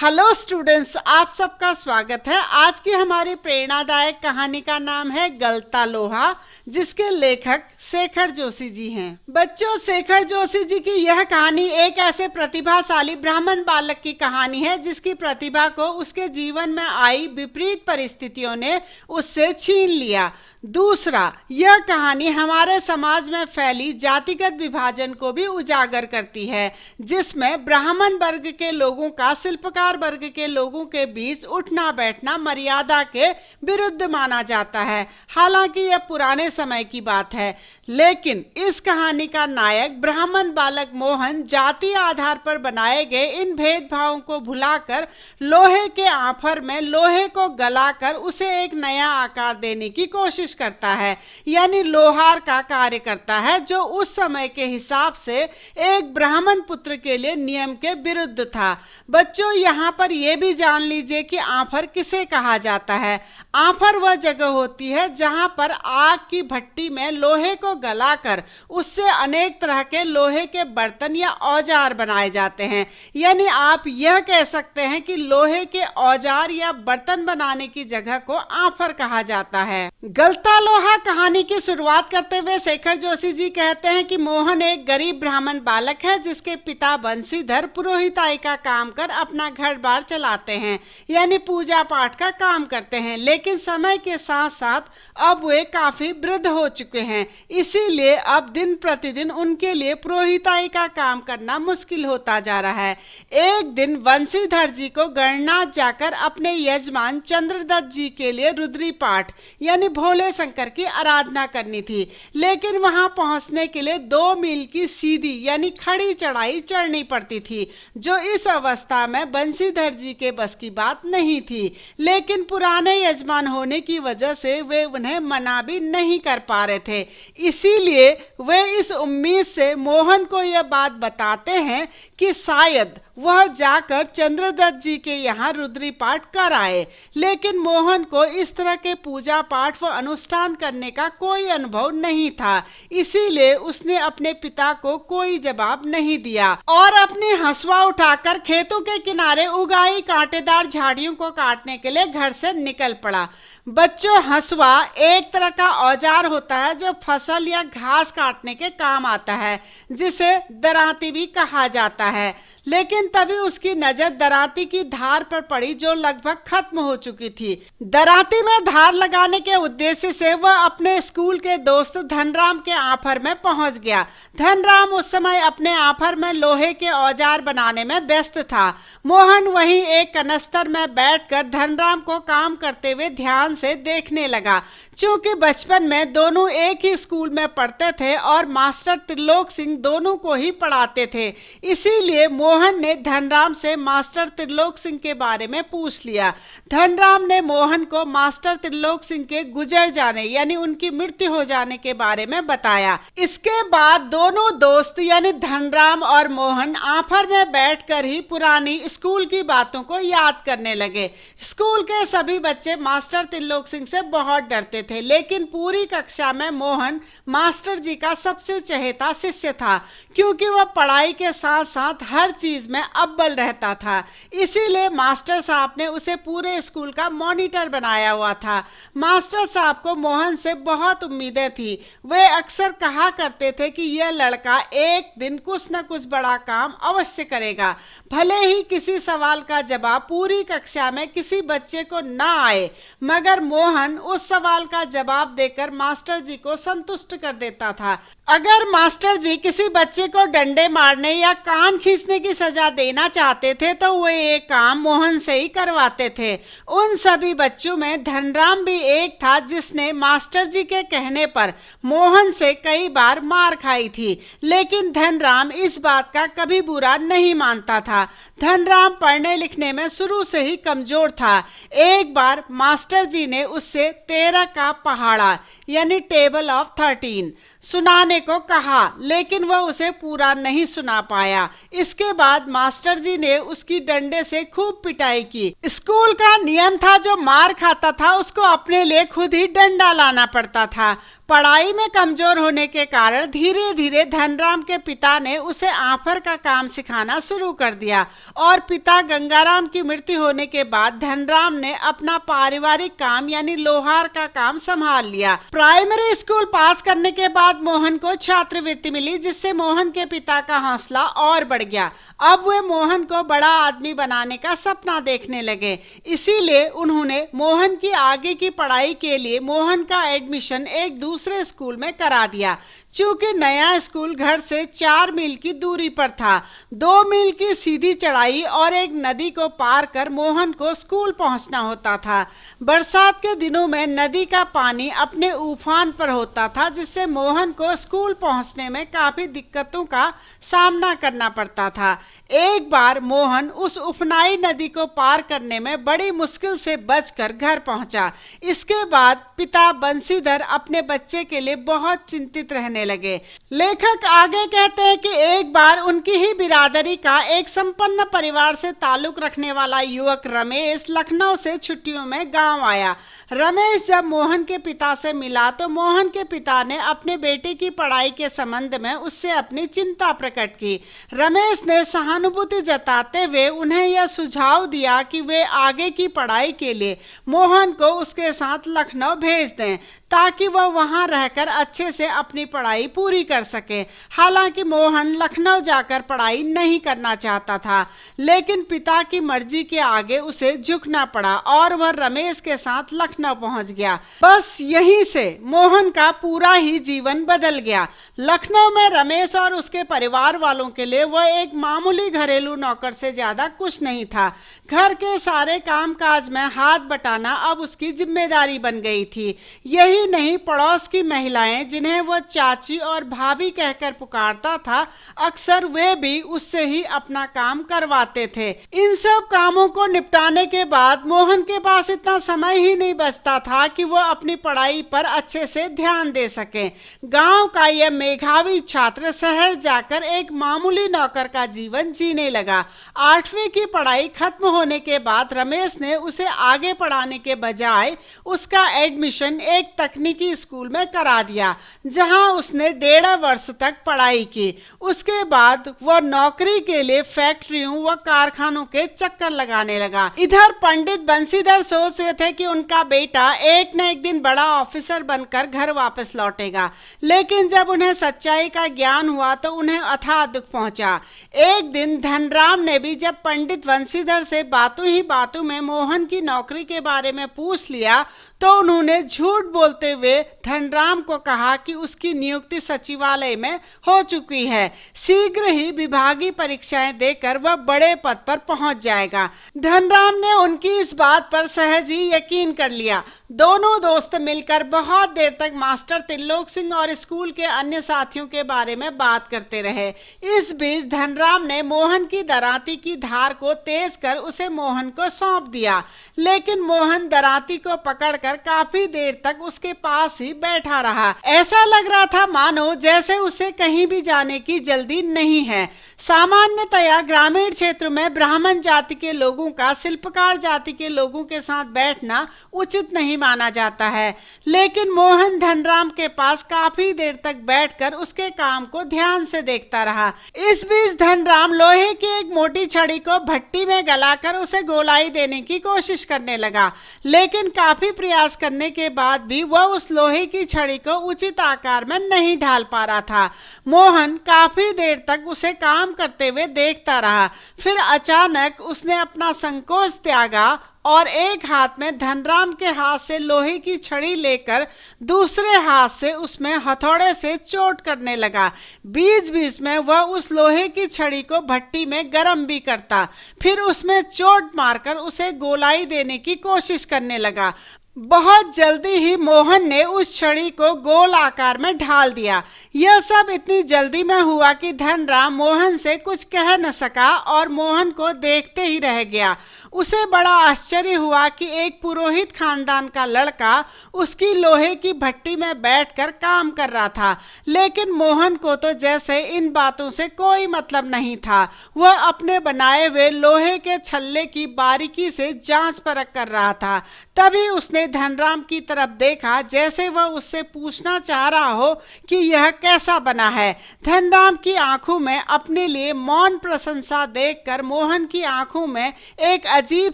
Hello students, आप सबका स्वागत है। आज की हमारी प्रेरणादायक कहानी का नाम है गलता लोहा, जिसके लेखक शेखर जोशी जी हैं। बच्चों, शेखर जोशी जी की यह कहानी एक ऐसे प्रतिभाशाली ब्राह्मण बालक की कहानी है जिसकी प्रतिभा को उसके जीवन में आई विपरीत परिस्थितियों ने उससे छीन लिया। दूसरा, यह कहानी हमारे समाज में फैली जातिगत विभाजन को भी उजागर करती है, जिसमें ब्राह्मण वर्ग के लोगों का शिल्पकार वर्ग के लोगों के बीच उठना बैठना मर्यादा के विरुद्ध माना जाता है। हालांकि यह पुराने समय की बात है, लेकिन इस कहानी का नायक ब्राह्मण बालक मोहन जाति आधार पर बनाए गए इन भेदभावों को भुलाकर लोहे के आफर में लोहे को गलाकर उसे एक नया आकार देने की कोशिश करता है, यानी लोहार का कार्य करता है, जो उस समय के हिसाब से एक ब्राह्मण पुत्र के लिए नियम के विरुद्ध था। बच्चों, यहाँ पर यह भी जान लीजिए कि आफर किसे कहा जाता है। आफर वह जगह होती है जहाँ पर आग की भट्टी में लोहे को गलाकर उससे अनेक तरह के लोहे के बर्तन या औजार बनाए जाते हैं। यानी आप यह कह सकते हैं कि लोहे के औजार या बर्तन बनाने की जगह को आफर कहा जाता है। गलता लोहा कहानी की शुरुआत करते हुए शेखर जोशी जी कहते हैं कि मोहन एक गरीब ब्राह्मण बालक है जिसके पिता बंशीधर पुरोहिताई का काम कर अपना घर बार चलाते हैं, यानी पूजा पाठ का काम करते हैं। लेकिन समय के साथ साथ अब वे काफी वृद्ध हो चुके हैं, इसीलिए अब दिन प्रतिदिन उनके लिए पुरोहिताई का काम करना मुश्किल होता जा रहा है। एक दिन बंशीधर जी को गणनाथ जाकर अपने यजमान चंद्रदत्त जी के लिए रुद्री पाठ यानी भोले शंकर की आराधना करनी थी, लेकिन वहां पहुंचने के लिए 2 मील की सीधी यानी खड़ी चढ़ाई चढ़नी पड़ती थी, जो इस अवस्था में बंशीधर जी के बस की बात नहीं थी। लेकिन पुराने यजमान होने की वजह से वे उन्हें मना भी नहीं कर पा रहे थे, इसीलिए वे इस उम्मीद से मोहन को यह बात बताते हैं कि शायद वह जाकर चंद्रदत्त जी के यहाँ रुद्री पाठ कर आए। लेकिन मोहन को इस तरह के पूजा पाठ व अनुष्ठान करने का कोई अनुभव नहीं था, इसीलिए उसने अपने पिता को कोई जवाब नहीं दिया और अपनी हंसुआ उठाकर खेतों के किनारे उगाई कांटेदार झाड़ियों को काटने के लिए घर से निकल पड़ा। बच्चों, हंसुआ एक तरह का औजार होता है जो फसल या घास काटने के काम आता है, जिसे दरांती भी कहा जाता है। लेकिन तभी उसकी नजर दरांती की धार पर पड़ी जो लगभग खत्म हो चुकी थी। दरांती में धार लगाने के उद्देश्य से वह अपने स्कूल के दोस्त धनराम के आफर में पहुंच गया। धनराम उस समय अपने आफर में लोहे के औजार बनाने में व्यस्त था। मोहन वहीं एक कनस्तर में बैठकर धनराम को काम करते हुए ध्यान से देखने लगा। चूंकि बचपन में दोनों एक ही स्कूल में पढ़ते थे और मास्टर त्रिलोक सिंह दोनों को ही पढ़ाते थे, इसीलिए मोहन ने धनराम से मास्टर त्रिलोक सिंह के बारे में पूछ लिया। धनराम ने मोहन को मास्टर त्रिलोक सिंह के गुजर जाने यानी उनकी मृत्यु हो जाने के बारे में बताया। इसके बाद दोनों दोस्त यानी धनराम और मोहन आफर में बैठकर ही पुरानी स्कूल की बातों को याद करने लगे। स्कूल के सभी बच्चे मास्टर त्रिलोक सिंह से बहुत डरते थे, लेकिन पूरी कक्षा में मोहन मास्टर जी का सबसे चहेता शिष्य था, क्योंकि वह पढ़ाई के साथ साथ हर चीज में अव्वल रहता था। इसीलिए मास्टर साहब ने उसे पूरे स्कूल का मॉनिटर बनाया हुआ था। मास्टर साहब को मोहन से बहुत उम्मीदें थी। वे अक्सर कहा करते थे कि यह लड़का एक दिन कुछ न कुछ बड़ा काम अवश्य करेगा, भले ही किसी सवाल का जवाब पूरी कक्षा में किसी बच्चे को ना आए, मगर मोहन उस सवाल का जवाब देकर मास्टर जी को संतुष्ट कर देता था। अगर मास्टर जी किसी बच्चे को डंडे मारने या कान खींचने की सजा देना चाहते थे तो वे ये काम मोहन से ही करवाते थे। उन सभी बच्चों में धनराम भी एक था जिसने मास्टर जी के कहने पर मोहन से कई बार मार खाई थी, लेकिन धनराम इस बात का कभी बुरा नहीं मानता था। धनराम पढ़ने लिखने में शुरू से ही कमजोर था। एक बार मास्टर जी ने उससे 13 का पहाड़ा यानी टेबल ऑफ 13 सुनाने को कहा, लेकिन वह उसे पूरा नहीं सुना पाया। इसके बाद मास्टर जी ने उसकी डंडे से खूब पिटाई की। स्कूल का नियम था जो मार खाता था उसको अपने लिए खुद ही डंडा लाना पड़ता था। पढ़ाई में कमजोर होने के कारण धीरे धीरे धनराम के पिता ने उसे आफर का काम सिखाना शुरू कर दिया और पिता गंगाराम की मृत्यु होने के बाद धनराम ने अपना पारिवारिक काम यानी लोहार का काम संभाल लिया। प्राइमरी स्कूल पास करने के बाद मोहन को छात्रवृत्ति मिली, जिससे मोहन के पिता का हौसला और बढ़ गया। अब वे मोहन को बड़ा आदमी बनाने का सपना देखने लगे। इसीलिए उन्होंने मोहन की आगे की पढ़ाई के लिए मोहन का एडमिशन एक दूसरे स्कूल में करा दिया। चूंकि नया स्कूल घर से 4 मील की दूरी पर था, 2 मील की सीधी चढ़ाई और एक नदी को पार कर मोहन को स्कूल पहुंचना होता था। बरसात के दिनों में नदी का पानी अपने उफान पर होता था, जिससे मोहन को स्कूल पहुंचने में काफी दिक्कतों का सामना करना पड़ता था। एक बार मोहन उस उफनाई नदी को पार करने में बड़ी मुश्किल से बचकर घर पहुंचा। इसके बाद पिता बंसीधर अपने बच्चे के लिए बहुत चिंतित रहने लगे। लेखक आगे कहते हैं कि एक बार उनकी ही बिरादरी का एक संपन्न परिवार से ताल्लुक रखने वाला युवक रमेश लखनऊ से छुट्टियों में गांव आया। रमेश जब मोहन के पिता से मिला तो मोहन के पिता ने अपने बेटे की पढ़ाई के संबंध में उससे अपनी चिंता प्रकट की। रमेश ने सहानुभूति जताते हुए उन्हें यह सुझाव दिया कि वे आगे की पढ़ाई के लिए मोहन को उसके साथ लखनऊ भेज दें, ताकि वह वहां रहकर अच्छे से अपनी पढ़ाई पूरी कर सके। हालांकि मोहन लखनऊ जाकर पढ़ाई नहीं करना चाहता था, लेकिन पिता की मर्जी के आगे उसे झुकना पड़ा और वह रमेश के साथ लखनऊ पहुंच गया। बस यहीं से मोहन का पूरा ही जीवन बदल गया। लखनऊ में रमेश और उसके परिवार वालों के लिए वह एक मामूली घरेलू नौकर से ज्यादा कुछ नहीं था। घर के सारे कामकाज में हाथ बटाना अब उसकी जिम्मेदारी बन गई थी। यही नहीं, पड़ोस की महिलाएं जिन्हें वह चाची और भाभी कहकर पुकारता था, अक्सर वे भी उससे ही अपना काम करवाते थे। इन सब कामों को निपटाने के बाद मोहन के पास इतना समय ही नहीं बचता था कि वह अपनी पढ़ाई पर अच्छे से ध्यान दे सके। गांव का यह मेधावी छात्र शहर जाकर एक मामूली नौकर का जीवन जीने लगा। 8वीं की पढ़ाई खत्म होने के बाद रमेश ने उसे आगे पढ़ाने के बजाय उसका एडमिशन एक तकनीकी स्कूल में करा दिया, जहां उसने 1.5 वर्ष तक पढ़ाई की। उसके बाद वह नौकरी के लिए फैक्ट्रियों व कारखानों के चक्कर लगाने लगा। इधर पंडित बंसीधर सोच रहे थे कि उनका बेटा एक न एक दिन बड़ा ऑफिसर बनकर घर वापस लौटेगा, लेकिन जब उन्हें सच्चाई का ज्ञान हुआ तो उन्हें अथाह दुख पहुंचा। एक दिन धनराम ने भी जब पंडित बंसीधर से बातों ही बातों में मोहन की नौकरी के बारे में पूछ लिया, तो उन्होंने झूठ बोलते हुए धनराम को कहा कि उसकी नियुक्ति सचिवालय में हो चुकी है, शीघ्र ही विभागीय परीक्षाएं देकर वह बड़े पद पर पहुंच जाएगा। धनराम ने उनकी इस बात पर सहज ही यकीन कर लिया। दोनों दोस्त मिलकर बहुत देर तक मास्टर त्रिलोक सिंह और स्कूल के अन्य साथियों के बारे में बात करते रहे। इस बीच धनराम ने मोहन की दरांती की धार को तेज कर उसे मोहन को सौंप दिया, लेकिन मोहन दरांती को पकड़कर काफी देर तक उसके पास ही बैठा रहा। ऐसा लग रहा था मानो जैसे उसे कहीं भी जाने की जल्दी नहीं है। सामान्यतया ग्रामीण क्षेत्र में ब्राह्मण जाति के लोगों का शिल्पकार जाति के लोगों के साथ बैठना उचित नहीं माना जाता है, लेकिन मोहन धनराम के पास काफी देर तक बैठकर उसके काम को ध्यान से देखता रहा। इस बीच धनराम लोहे की एक मोटी छड़ी को भट्टी में गलाकर उसे गोलाई देने की कोशिश करने लगा, लेकिन काफी प्रयास करने के बाद भी वह उस लोहे की छड़ी को उचित आकार में नहीं ढाल पा रहा था। मोहन काफी देर तक उसे काम करते हुए देखता रहा। फिर अचानक उसने अपना संकोच त्यागा और एक हाथ में धनराम के हाथ से लोहे की छड़ी लेकर दूसरे हाथ से उसमें हथौड़े से चोट करने लगा। बीच बीच में वह उस लोहे की छड़ी को भट्टी में गर्म भी करता, फिर उसमें चोट मारकर उसे गोलाई देने की कोशिश करने लगा। बहुत जल्दी ही मोहन ने उस छड़ी को गोल आकार में ढाल दिया। यह सब इतनी जल्दी में हुआ कि धनराम मोहन से कुछ कह न सका और मोहन को देखते ही रह गया। उसे बड़ा आश्चर्य हुआ कि एक पुरोहित खानदान का लड़का उसकी लोहे की भट्टी में बैठकर काम कर रहा था, लेकिन मोहन को तो जैसे इन बातों से कोई मतलब नहीं था। वह अपने बनाए हुए लोहे के छल्ले की बारीकी से जांच परख कर रहा था। तभी उसने ने धनराम की तरफ देखा जैसे वह उससे पूछना चाह रहा हो कि यह कैसा बना है। धनराम की आंखों में अपने लिए मौन प्रशंसा देखकर मोहन की आंखों में एक अजीब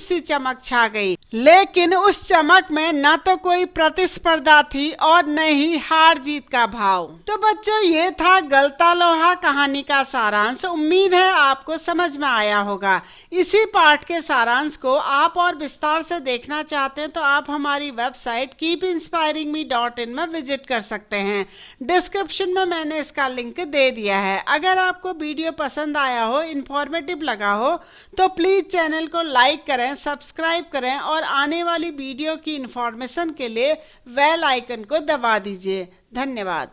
सी चमक छा गई, लेकिन उस चमक में न तो कोई प्रतिस्पर्धा थी और न ही हार जीत का भाव। तो बच्चों, ये था गलता लोहा कहानी का सारांश। उम्मीद है आपको समझ में आया होगा। इसी पाठ के सारांश को आप और विस्तार से देखना चाहते हैं तो आप हमारी वेबसाइट keepinspiringme.in में विजिट कर सकते हैं। डिस्क्रिप्शन में मैंने इसका लिंक दे दिया है। अगर आपको वीडियो पसंद आया हो, इंफॉर्मेटिव लगा हो, तो प्लीज चैनल को लाइक करें, सब्सक्राइब करें और आने वाली वीडियो की इंफॉर्मेशन के लिए बेल आइकन को दबा दीजिए। धन्यवाद।